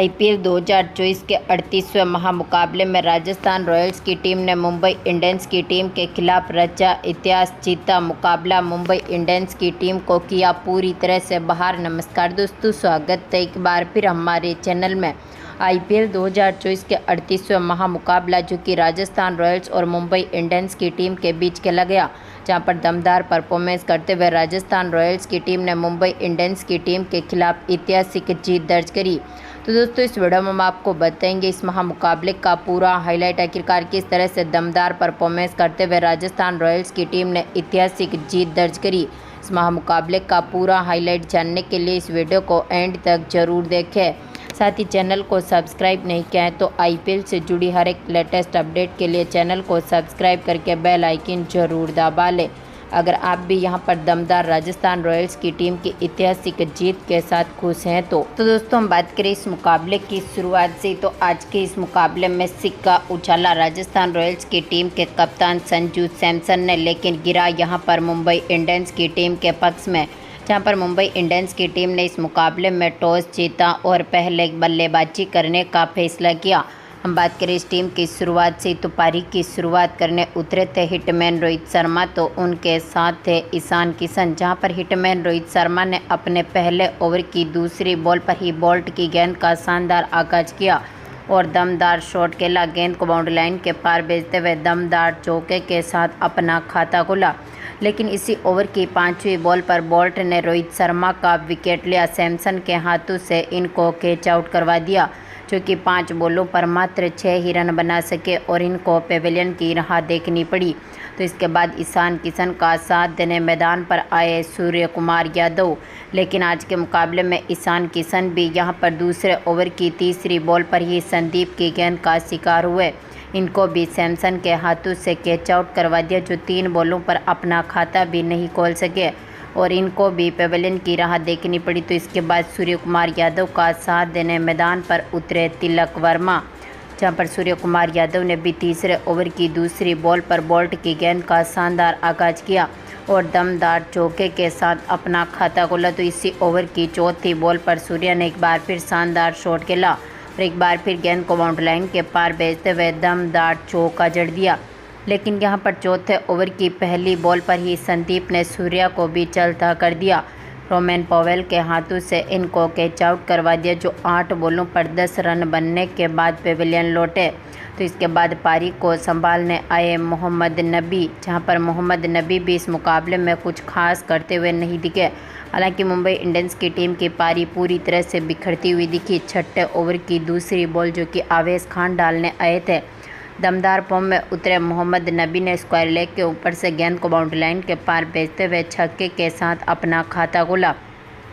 IPL 2024 के 38वें महामुकाबले में Rajasthan Royals की टीम ने मुंबई इंडियंस की टीम के खिलाफ रचा इतिहास, जीता मुकाबला, मुंबई इंडियंस की टीम को किया पूरी तरह से बाहर। नमस्कार दोस्तों, स्वागत है एक बार फिर हमारे चैनल में। आईपीएल 2024 के 38वें महामुकाबला जो कि राजस्थान रॉयल्स और मुंबई इंडियंस की टीम के बीच खेला गया, जहां पर दमदार परफॉर्मेंस करते हुए राजस्थान रॉयल्स की टीम ने मुंबई इंडियंस की टीम के खिलाफ ऐतिहासिक जीत दर्ज करी। तो दोस्तों, इस वीडियो में हम आपको बताएंगे इस महामुकाबले का पूरा हाईलाइट, आखिरकार किस तरह से दमदार परफॉर्मेंस करते हुए राजस्थान रॉयल्स की टीम ने ऐतिहासिक जीत दर्ज करी। इस महामुकाबले का पूरा हाईलाइट जानने के लिए इस वीडियो को एंड तक जरूर देखें। साथ ही चैनल को सब्सक्राइब नहीं किया है तो आईपीएल से जुड़ी हर एक लेटेस्ट अपडेट के लिए चैनल को सब्सक्राइब करके बेल आइकन जरूर दबा लें। अगर आप भी यहां पर दमदार राजस्थान रॉयल्स की टीम की ऐतिहासिक जीत के साथ खुश हैं तो दोस्तों, हम बात करें इस मुकाबले की शुरुआत से, तो आज के इस मुकाबले में सिक्का उछाला राजस्थान रॉयल्स की टीम के कप्तान संजू सैमसन ने, लेकिन गिरा यहां पर मुंबई इंडियंस की टीम के पक्ष में, जहां पर मुंबई इंडियंस की टीम ने इस मुकाबले में टॉस जीता और पहले बल्लेबाजी करने का फैसला किया। हम बात करें इस टीम की शुरुआत से, तो पारी की शुरुआत करने उतरे थे हिटमैन रोहित शर्मा, तो उनके साथ थे ईशान किशन, जहां पर हिटमैन रोहित शर्मा ने अपने पहले ओवर की दूसरी बॉल पर ही बोल्ट की गेंद का शानदार आगाज किया और दमदार शॉट खेला। गेंद को बाउंड्री लाइन के पार भेजते हुए दमदार चौके के साथ अपना खाता खोला, लेकिन इसी ओवर की 5वीं बॉल पर बोल्ट ने रोहित शर्मा का विकेट लिया। सैमसन के हाथों से इनको कैच आउट करवा दिया, जो कि 5 बॉलों पर मात्र 6 ही रन बना सके और इनको पेविलियन की राह देखनी पड़ी। तो इसके बाद ईशान किशन का साथ देने मैदान पर आए सूर्य कुमार यादव, लेकिन आज के मुकाबले में ईशान किशन भी यहां पर दूसरे ओवर की तीसरी बॉल पर ही संदीप की गेंद का शिकार हुए। इनको भी सैमसन के हाथों से कैच आउट करवा दिया, जो 3 बॉलों पर अपना खाता भी नहीं खोल सके और इनको भी पेविलियन की राह देखनी पड़ी। तो इसके बाद सूर्य कुमार यादव का साथ देने मैदान पर उतरे तिलक वर्मा, जहां पर सूर्य कुमार यादव ने भी तीसरे ओवर की दूसरी बॉल पर बोल्ट की गेंद का शानदार आगाज किया और दमदार चौके के साथ अपना खाता खोला। तो इसी ओवर की चौथी बॉल पर सूर्य ने एक बार फिर शानदार शॉट खेला और एक बार फिर गेंद को बाउंड्री लाइन के पार भेजते हुए दमदार चौका जड़ दिया, लेकिन यहां पर चौथे ओवर की पहली बॉल पर ही संदीप ने सूर्या को भी चलता कर दिया। रोमेन पॉवेल के हाथों से इनको कैच आउट करवा दिया, जो 8 बॉलों पर 10 रन बनने के बाद पेविलियन लौटे। तो इसके बाद पारी को संभालने आए मोहम्मद नबी, जहां पर मोहम्मद नबी भी इस मुकाबले में कुछ खास करते हुए नहीं दिखे। हालांकि मुंबई इंडियंस की टीम की पारी पूरी तरह से बिखरती हुई दिखी। छठे ओवर की दूसरी बॉल जो कि आवेश खान डालने आए थे, दमदार फॉर्म में उतरे मोहम्मद नबी ने स्क्वायर लेग के ऊपर से गेंद को बाउंड्री लाइन के पार भेजते हुए छक्के के साथ अपना खाता खोला।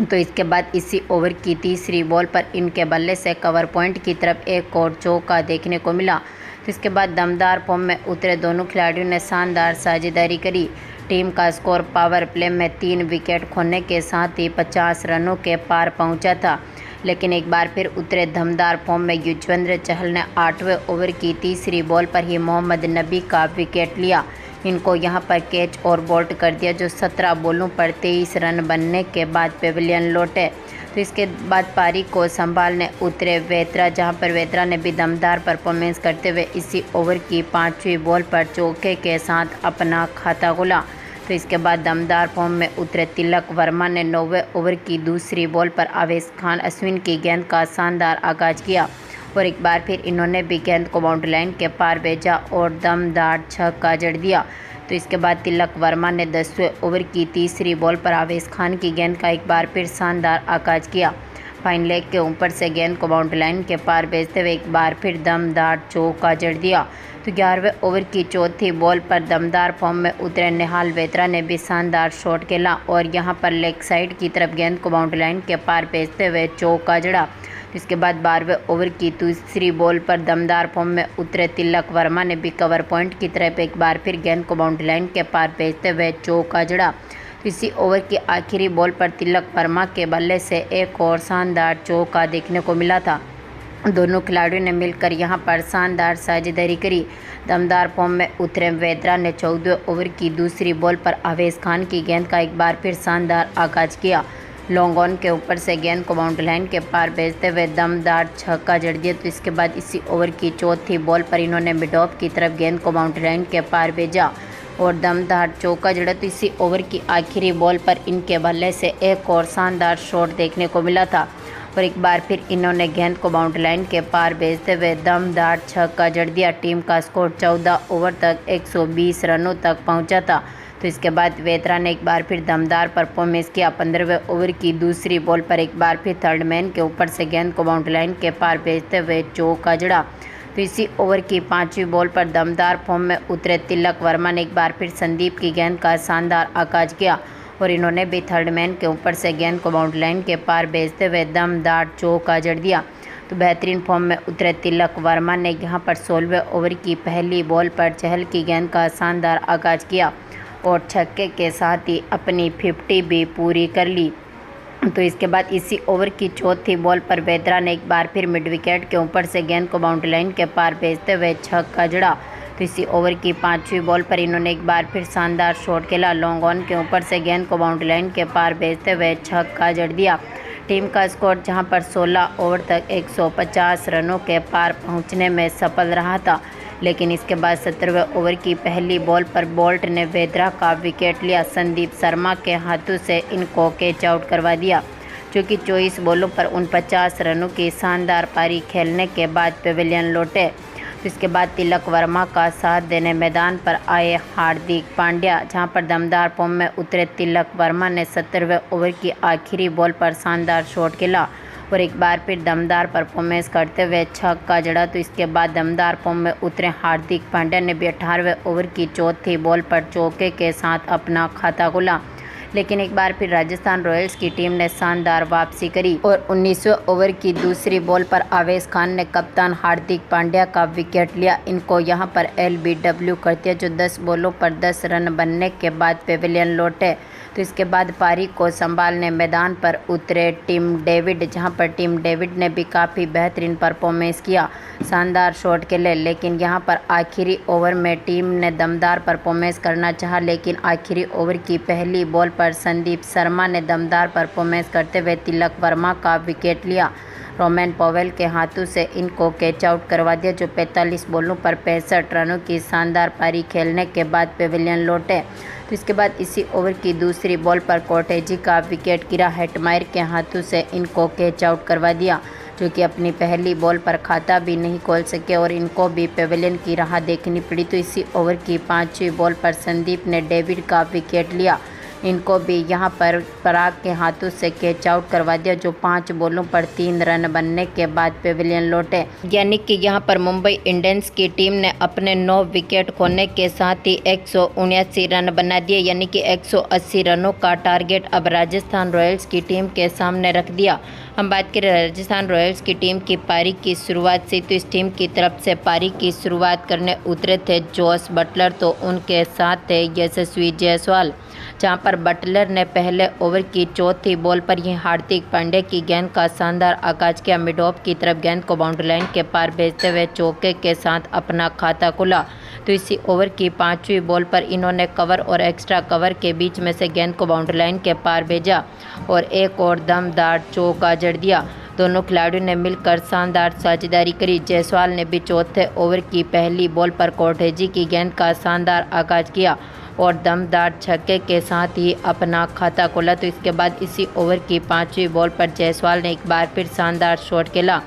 तो इसके बाद इसी ओवर की तीसरी बॉल पर इनके बल्ले से कवर पॉइंट की तरफ एक और चौका देखने को मिला। तो इसके बाद दमदार फॉर्म में उतरे दोनों खिलाड़ियों ने शानदार साझेदारी करी। टीम का स्कोर पावर प्ले में 3 विकेट खोने के साथ ही 50 रनों के पार पहुंचा था, लेकिन एक बार फिर उतरे दमदार फॉर्म में युजवेंद्र चहल ने 8वें ओवर की तीसरी बॉल पर ही मोहम्मद नबी का विकेट लिया। इनको यहां पर कैच और बोल्ट कर दिया, जो 17 बॉलों पर 23 रन बनने के बाद पेविलियन लौटे। तो इसके बाद पारी को संभालने उतरे वेत्रा, जहां पर वेत्रा ने भी दमदार परफॉर्मेंस करते हुए इसी ओवर की 5वीं बॉल पर चौके के साथ अपना खाता खोला। तो इसके बाद दमदार फॉर्म में उतरे तिलक वर्मा ने 9वें ओवर की दूसरी बॉल पर आवेश खान अश्विन की गेंद का शानदार आगाज किया और एक बार फिर इन्होंने भी गेंद को बाउंड्री लाइन के पार भेजा और दमदार छक्का जड़ दिया। तो इसके बाद तिलक वर्मा ने 10वें ओवर की तीसरी बॉल पर आवेश खान की गेंद का एक बार फिर शानदार आगाज किया। फाइन लेग के ऊपर से गेंद को बाउंड्री लाइन के पार भेजते हुए एक बार फिर दमदार चौका जड़ दिया। तो 11वें ओवर की चौथी बॉल पर दमदार फॉर्म में उतरे निहाल वेत्रा ने भी शानदार शॉट खेला और यहां पर लेग साइड की तरफ गेंद को बाउंड्री लाइन के पार भेजते हुए चौका जड़ा। इसके बाद 12वें ओवर की तीसरी बॉल पर दमदार फॉर्म में उतरे तिलक वर्मा ने भी कवर पॉइंट की तरफ एक बार फिर गेंद को बाउंड्री लाइन के पार भेजते हुए चौका जड़ा। इसी ओवर की आखिरी बॉल पर तिलक वर्मा के बल्ले से एक और शानदार चौका देखने को मिला था। दोनों खिलाड़ियों ने मिलकर यहां पर शानदार साझेदारी करी। दमदार फॉर्म में उतरे वेत्रा ने 14वें ओवर की दूसरी बॉल पर आवेश खान की गेंद का एक बार फिर शानदार आगाज किया। लॉन्ग ऑन के ऊपर से गेंद को बाउंड्री लाइन के पार भेजते हुए दमदार छक्का जड़ दिया। तो इसके बाद इसी ओवर की चौथी बॉल पर इन्होंने मिड ऑफ की तरफ गेंद को बाउंड्री लाइन के पार भेजा और दमदार चौका जड़ा। तो इसी ओवर की आखिरी बॉल पर इनके बल्ले से एक और शानदार शॉट देखने को मिला था और एक बार फिर इन्होंने गेंद को बाउंड्री लाइन के पार भेजते हुए दमदार छक्का जड़ दिया। टीम का स्कोर 14 ओवर तक 120 रनों तक पहुंचा था। तो इसके बाद वेत्रा ने एक बार फिर दमदार परफॉर्मेंस किया। 15वें ओवर की दूसरी बॉल पर एक बार फिर थर्ड मैन के ऊपर से गेंद को बाउंड्री लाइन के पार भेजते हुए चौका जड़ा। तो इसी ओवर की 5वीं बॉल पर दमदार फॉर्म में उतरे तिलक वर्मा ने एक बार फिर संदीप की गेंद का शानदार आगाज किया और इन्होंने भी थर्ड मैन के ऊपर से गेंद को बाउंड्री लाइन के पार भेजते हुए दमदार चौका जड़ दिया। तो बेहतरीन फॉर्म में उतरे तिलक वर्मा ने यहां पर 16वें ओवर की पहली बॉल पर चहल की गेंद का शानदार आगाज किया और छक्के के साथ ही अपनी 50 भी पूरी कर ली। तो इसके बाद इसी ओवर की चौथी बॉल पर वेत्रा ने एक बार फिर मिड विकेट के ऊपर से गेंद को बाउंड्री लाइन के पार भेजते हुए छक्का जड़ा। तो इसी ओवर की 5वीं बॉल पर इन्होंने एक बार फिर शानदार शॉट खेला। लॉन्ग ऑन के ऊपर से गेंद को बाउंड्री लाइन के पार भेजते हुए छक्का जड़ दिया। टीम का स्कोर जहां पर 16 ओवर तक 150 रनों के पार पहुंचने में सफल रहा था, लेकिन इसके बाद 17वें ओवर की पहली बॉल पर बोल्ट ने वेत्रा का विकेट लिया। संदीप शर्मा के हाथों से इनको कैच आउट करवा दिया, जो कि 24 बॉलों पर 49 रनों की शानदार पारी खेलने के बाद पेविलियन लौटे। तो इसके बाद तिलक वर्मा का साथ देने मैदान पर आए हार्दिक पांड्या, जहां पर दमदार फॉर्म में उतरे तिलक वर्मा ने 17वें ओवर की आखिरी बॉल पर शानदार शॉट खेला और एक बार फिर दमदार परफॉर्मेंस करते हुए छक्का जड़ा। तो इसके बाद दमदार फॉर्म में उतरे हार्दिक पांड्या ने भी 18वें ओवर की चौथी बॉल पर चौके के साथ अपना खाता खोला, लेकिन एक बार फिर राजस्थान रॉयल्स की टीम ने शानदार वापसी करी और 19वें ओवर की दूसरी बॉल पर आवेश खान ने कप्तान हार्दिक पांड्या का विकेट लिया। इनको यहां पर LBW करते जो 10 बॉलों पर 10 रन बनने के बाद पेविलियन लौटे। तो इसके बाद पारी को संभालने मैदान पर उतरे टिम डेविड, जहां पर टिम डेविड ने भी काफ़ी बेहतरीन परफॉर्मेंस किया, शानदार शॉट खेले, लेकिन यहां पर आखिरी ओवर में टीम ने दमदार परफॉर्मेंस करना चाहा, लेकिन आखिरी ओवर की पहली बॉल पर संदीप शर्मा ने दमदार परफॉर्मेंस करते हुए तिलक वर्मा का विकेट लिया। रोमैन पॉवेल के हाथों से इनको कैच आउट करवा दिया, जो 45 बॉलों पर 65 रनों की शानदार पारी खेलने के बाद पेविलियन लौटे। तो इसके बाद इसी ओवर की दूसरी बॉल पर कोटेजी का विकेट गिरा। हेटमायर के हाथों से इनको कैच आउट करवा दिया, जो कि अपनी पहली बॉल पर खाता भी नहीं खोल सके और इनको भी पेविलियन की राह देखनी पड़ी। तो इसी ओवर की 5वीं बॉल पर संदीप ने डेविड का विकेट लिया। इनको भी यहां पर पराग के हाथों से कैच आउट करवा दिया, जो 5 बॉलों पर 3 रन बनने के बाद पेविलियन लौटे। यानी कि यहां पर मुंबई इंडियंस की टीम ने अपने 9 विकेट खोने के साथ ही 179 रन बना दिए, यानी कि 180 रनों का टारगेट अब राजस्थान रॉयल्स की टीम के सामने रख दिया। हम बात करें राजस्थान रॉयल्स की टीम की पारी की शुरुआत से, तो इस टीम की तरफ से पारी की शुरुआत करने उतरे थे जोस बटलर, तो उनके साथ थे यशस्वी जायसवाल, जहां पर बटलर ने पहले ओवर की चौथी बॉल पर ही हार्दिक पांड्या की गेंद का शानदार आगाज किया। मिड ऑफ की तरफ गेंद को बाउंड्री लाइन के पार भेजते हुए चौके के साथ अपना खाता खोला। तो इसी ओवर की 5वीं बॉल पर इन्होंने कवर और एक्स्ट्रा कवर के बीच में से गेंद को बाउंड्री लाइन के पार भेजा और एक और दमदार चौका जड़ दिया। दोनों खिलाड़ियों ने मिलकर शानदार साझेदारी करी। जायसवाल ने भी चौथे ओवर की पहली बॉल पर कोटेजी की गेंद का शानदार आगाज किया और दमदार छक्के के साथ ही अपना खाता खोला। तो इसके बाद इसी ओवर की 5वीं बॉल पर जायसवाल ने एक बार फिर शानदार शॉट खेला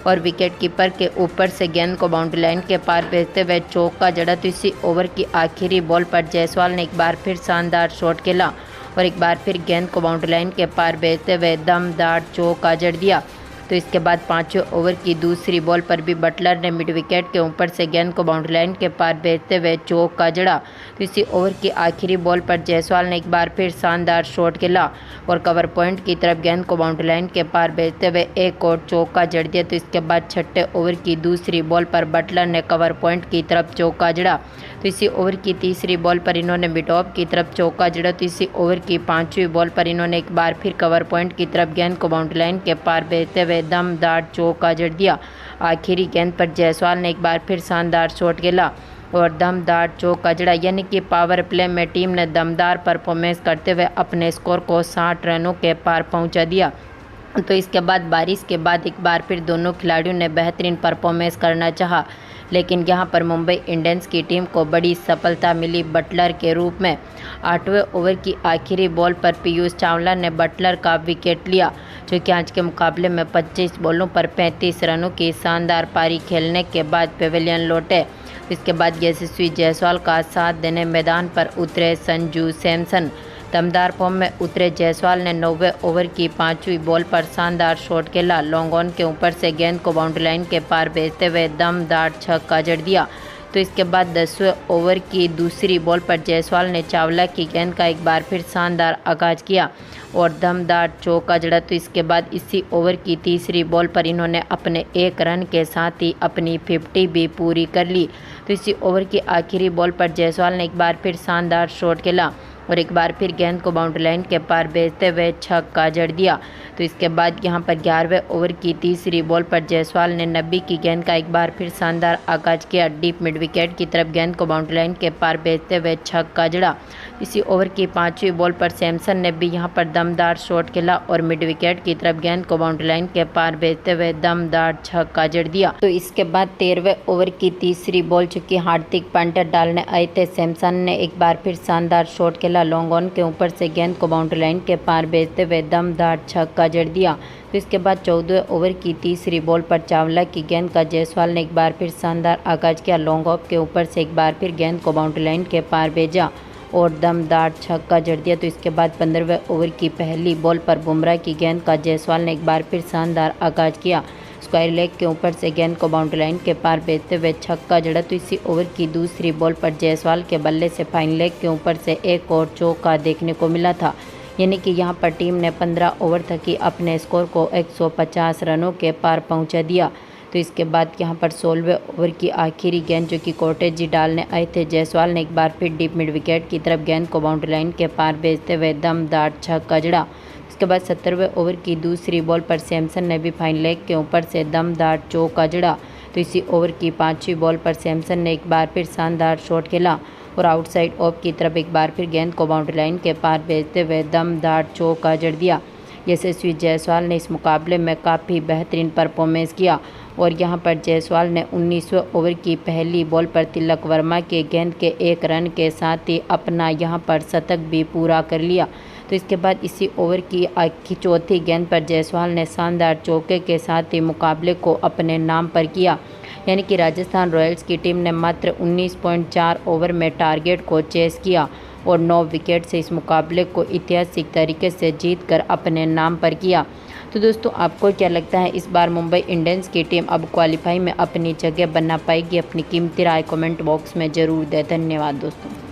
और विकेट कीपर के ऊपर से गेंद को बाउंड्री लाइन के पार भेजते हुए चौका जड़ा। तो इसी ओवर की आखिरी बॉल पर जायसवाल ने एक बार फिर शानदार शॉट खेला और एक बार फिर गेंद को बाउंड्री लाइन के पार भेजते हुए दमदार चौका जड़ दिया। तो इसके बाद 5वें ओवर की दूसरी बॉल पर भी बटलर ने मिड विकेट के ऊपर से गेंद को बाउंड्री लाइन के पार भेजते हुए चौका जड़ा। तो इसी ओवर की आखिरी बॉल पर जायसवाल ने एक बार फिर शानदार शॉट खेला और कवर पॉइंट की तरफ गेंद को बाउंड्री लाइन के पार भेजते हुए एक और चौका जड़ दिया। तो इसके बाद 6ठे ओवर की दूसरी बॉल पर बटलर ने कवर पॉइंट की तरफ चौका जड़ा। तो इसी ओवर की तीसरी बॉल पर इन्होंने मिड ऑफ की तरफ चौका जड़ा। तो इसी ओवर की 5वीं बॉल पर इन्होंने एक बार फिर कवर पॉइंट की तरफ गेंद को बाउंड्री लाइन के पार भेजते हुए दमदार चौका जड़ दिया। आखिरी गेंद पर जायसवाल ने एक बार फिर शानदार शॉट खेला और दमदार चौका-जड़ा, यानी कि पावर प्ले में टीम ने दमदार परफॉर्मेंस करते हुए अपने स्कोर को 60 रनों के पार पहुंचा दिया। तो इसके बाद बारिश के बाद एक बार फिर दोनों खिलाड़ियों ने बेहतरीन परफॉर्मेंस करना चाहा, लेकिन यहां पर मुंबई इंडियंस की टीम को बड़ी सफलता मिली बटलर के रूप में। 8वें ओवर की आखिरी बॉल पर पीयूष चावला ने बटलर का विकेट लिया, जो कि आज के मुकाबले में 25 बॉलों पर 35 रनों की शानदार पारी खेलने के बाद पेविलियन लौटे। इसके बाद यशस्वी जायसवाल का साथ देने मैदान पर उतरे संजू सैमसन। दमदार फॉर्म में उतरे जायसवाल ने 9वें ओवर की 5वीं बॉल पर शानदार शॉट खेला। लॉन्ग ऑन के ऊपर से गेंद को बाउंड्री लाइन के पार भेजते हुए दमदार छक्का जड़ दिया। तो इसके बाद 10वें ओवर की दूसरी बॉल पर जायसवाल ने चावला की गेंद का एक बार फिर शानदार आगाज किया और दमदार चौका जड़ा। तो इसके बाद इसी ओवर की तीसरी बॉल पर इन्होंने अपने 1 रन के साथ ही अपनी 50 भी पूरी कर ली। तो इसी ओवर की आखिरी बॉल पर जायसवाल ने एक बार फिर शानदार शॉट खेला और एक बार फिर गेंद को बाउंड्री लाइन के पार भेजते हुए छक्का जड़ दिया। तो इसके बाद यहां पर 11वें ओवर की तीसरी बॉल पर जायसवाल ने 90 की गेंद का एक बार फिर शानदार आगाज किया। डीप मिड विकेट की तरफ गेंद को बाउंड्री लाइन के पार भेजते हुए छक्का जड़ा। इसी ओवर की 5वीं बॉल पर सैमसन ने भी यहां पर दमदार शॉट खेला और मिड विकेट की तरफ गेंद को बाउंड्री लाइन के पार भेजते हुए दमदार छक्का जड़ दिया। तो इसके बाद 13वें ओवर की तीसरी बॉल चुकी हार्दिक पांड्या डालने आए थे। सैमसन ने एक बार फिर शानदार शॉट खेला। लॉन्ग ऑन के ऊपर से गेंद को बाउंड्री लाइन के पार भेजते हुए दमदार छक्का जड़ दिया। तो इसके बाद 14वें ओवर की तीसरी बॉल पर चावला की गेंद का जायसवाल ने एक बार फिर शानदार आगाज किया। लॉन्ग ऑफ के ऊपर से एक बार फिर गेंद को बाउंड्री लाइन के पार भेजा और दमदार छक्का जड़ दिया। तो इसके बाद 15वें ओवर की पहली बॉल पर बुमराह की गेंद का जायसवाल ने एक बार फिर शानदार आगाज किया। स्क्वायर लेग के ऊपर से गेंद को बाउंड्री लाइन के पार भेजते हुए छक्का जड़ा। तो इसी ओवर की दूसरी बॉल पर जायसवाल के बल्ले से फाइन लेग के ऊपर से एक और चौका देखने को मिला था, यानी कि यहां पर टीम ने 15 ओवर तक ही अपने स्कोर को 150 रनों के पार पहुंचा दिया। तो इसके बाद यहां पर 16वें ओवर की आखिरी गेंद जो कि कोटेजी डालने आए थे, जायसवाल ने एक बार फिर डीप मिड विकेट की तरफ गेंद को बाउंड्री लाइन के पार भेजते हुए दमदार छक्का जड़ा। इसके बाद 17वें ओवर की दूसरी बॉल पर सैमसन ने भी फाइन लेग के ऊपर से दमदार चौका जड़ा। तो इसी ओवर की 5वीं बॉल पर सैमसन ने एक बार फिर शानदार शॉट खेला और आउटसाइड ऑफ की तरफ एक बार फिर गेंद को बाउंड्री लाइन के पार भेजते हुए दमदार चौका जड़ दिया। यशस्वी जायसवाल ने इस मुकाबले में काफ़ी बेहतरीन परफॉर्मेंस किया और यहां पर जायसवाल ने 19वें ओवर की पहली बॉल पर तिलक वर्मा के गेंद के 1 रन के साथ ही अपना यहां पर शतक भी पूरा कर लिया। तो इसके बाद इसी ओवर की चौथी गेंद पर जायसवाल ने शानदार चौके के साथ ही मुकाबले को अपने नाम पर किया, यानी कि राजस्थान रॉयल्स की टीम ने मात्र 19.4 ओवर में टारगेट को चेस किया और 9 विकेट से इस मुकाबले को ऐतिहासिक तरीके से जीतकर अपने नाम पर किया। तो दोस्तों, आपको क्या लगता है, इस बार मुंबई इंडियंस की टीम अब क्वालिफाई में अपनी जगह बना पाएगी? अपनी कीमती राय कमेंट बॉक्स में ज़रूर दें। धन्यवाद दोस्तों।